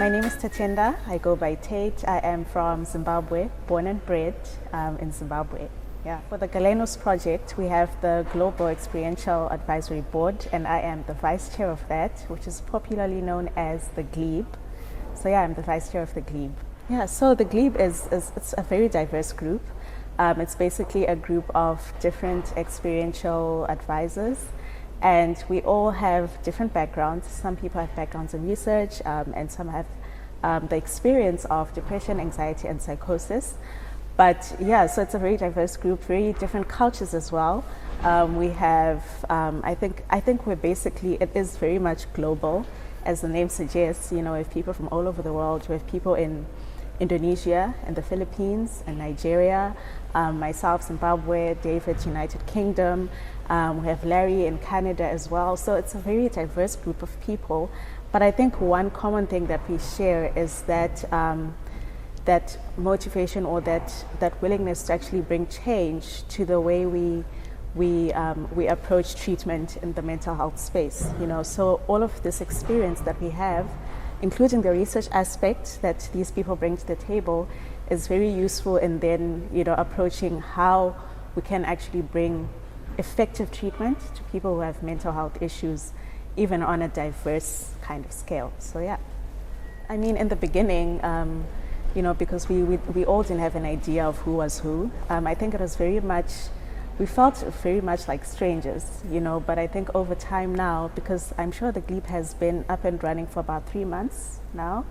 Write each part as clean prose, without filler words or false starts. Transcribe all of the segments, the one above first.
My name is Tatenda. I go by Tate. I am from Zimbabwe, born and bred in Zimbabwe. Yeah. For the GALENOS project, we have the Global Experiential Advisory Board, and I am the vice chair of that, which is popularly known as the GLEAB. So yeah, I'm the vice chair of the GLEAB. Yeah, so the GLEAB it's a very diverse group. It's basically a group of different experiential advisors, and we all have different backgrounds. Some people have backgrounds in research, and some have the experience of depression, anxiety, and psychosis. But yeah, so it's a very diverse group, very different cultures as well. We have, I think we're basically, it is very much global, as the name suggests. You know, we have people from all over the world. We have people in Indonesia and the Philippines and Nigeria, myself, Zimbabwe, David, United Kingdom. We have Larry in Canada as well. So it's a very diverse group of people. But I think one common thing that we share is that that motivation, or that willingness to actually bring change to the way we approach treatment in the mental health space. You know, so all of this experience that we have, including the research aspect that these people bring to the table, is very useful in then, you know, approaching how we can actually bring effective treatment to people who have mental health issues, even on a diverse kind of scale. So yeah, I mean, in the beginning, you know, because we all didn't have an idea of who was who. I think it was very much, we felt very much like strangers, you know, but I think over time now, because I'm sure the GLEAB has been up and running for about 3 months now.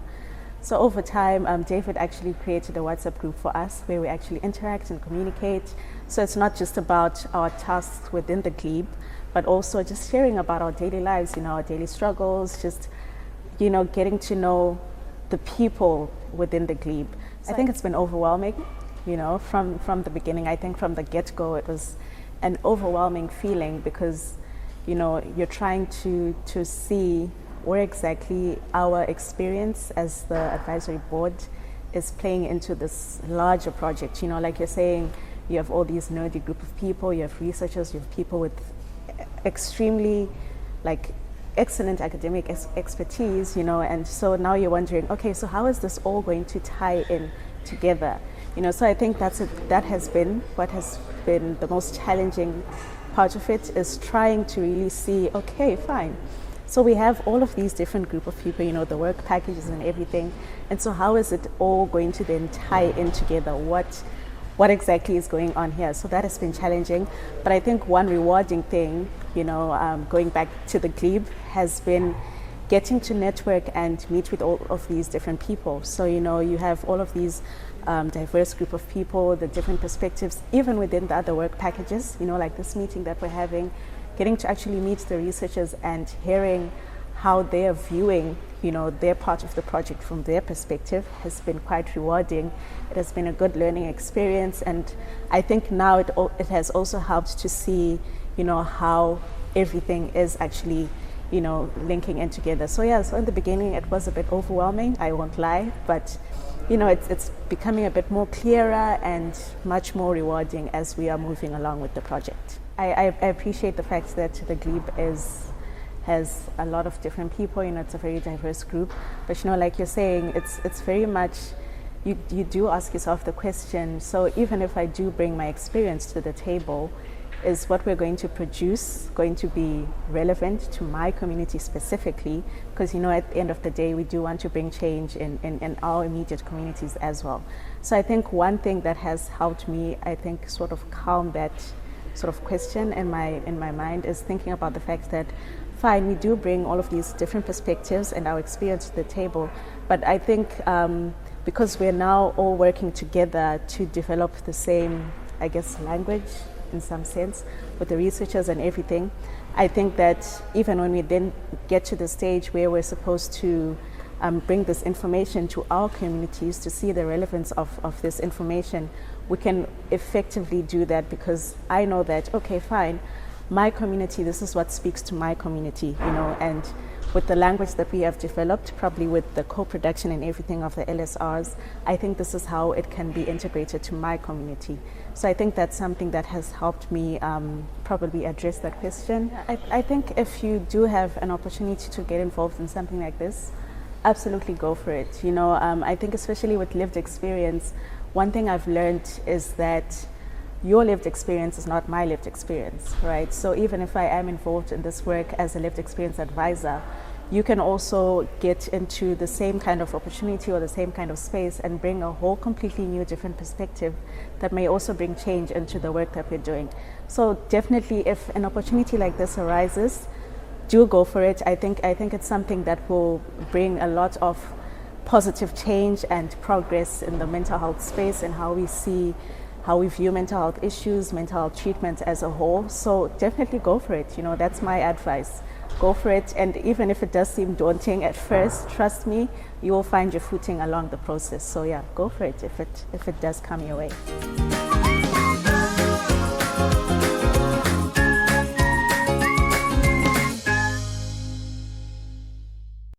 So over time, David actually created a WhatsApp group for us where we actually interact and communicate. So it's not just about our tasks within the GLEAB, but also just sharing about our daily lives, you know, our daily struggles, just, you know, getting to know the people within the GLEAB. So I think it's been overwhelming, you know, from the beginning. I think from the get-go it was an overwhelming feeling, because, you know, you're trying to see where exactly our experience as the advisory board is playing into this larger project. You know, like you're saying, you have all these nerdy group of people, you have researchers, you have people with extremely excellent academic expertise, you know, and so now you're wondering, okay, so how is this all going to tie in together? You know, so I think that has been what has been the most challenging part of it, is trying to really see, okay, fine. So we have all of these different group of people, you know, the work packages and everything. And so how is it all going to then tie in together? What exactly is going on here? So that has been challenging. But I think one rewarding thing, you know, going back to the GLEAB, has been getting to network and meet with all of these different people. So, you know, you have all of these diverse group of people, the different perspectives, even within the other work packages, you know, like this meeting that we're having, getting to actually meet the researchers and hearing how they're viewing, you know, their part of the project from their perspective has been quite rewarding. It has been a good learning experience, and I think now it has also helped to see, you know, how everything is actually, you know, linking in together. So yeah, so in the beginning it was a bit overwhelming, I won't lie, but you know, it's becoming a bit more clearer and much more rewarding as we are moving along with the project. I appreciate the fact that the GLEAB has a lot of different people, you know, it's a very diverse group. But you know, like you're saying, it's very much, you do ask yourself the question, so even if I do bring my experience to the table, is what we're going to produce going to be relevant to my community specifically? Because, you know, at the end of the day, we do want to bring change in our immediate communities as well. So I think one thing that has helped me, I think, sort of calm that sort of question in my mind is thinking about the fact that, fine, we do bring all of these different perspectives and our experience to the table, but I think because we're now all working together to develop the same, I guess, language in some sense with the researchers and everything, I think that even when we then get to the stage where we're supposed to bring this information to our communities to see the relevance of this information, we can effectively do that, because I know that, okay, fine, my community, this is what speaks to my community, you know, and with the language that we have developed, probably with the co-production and everything of the LSRs, I think this is how it can be integrated to my community. So I think that's something that has helped me probably address that question. I think if you do have an opportunity to get involved in something like this, Absolutely go for it. I think especially with lived experience, one thing I've learned is that your lived experience is not my lived experience, right? So even if I am involved in this work as a lived experience advisor, you can also get into the same kind of opportunity or the same kind of space and bring a whole completely new, different perspective that may also bring change into the work that we're doing. So definitely, if an opportunity like this arises, do go for it. I think it's something that will bring a lot of positive change and progress in the mental health space and how we view mental health issues, mental health treatment as a whole. So definitely go for it. That's my advice. Go for it, and even if it does seem daunting at first, trust me, you will find your footing along the process. So yeah, go for it if it does come your way.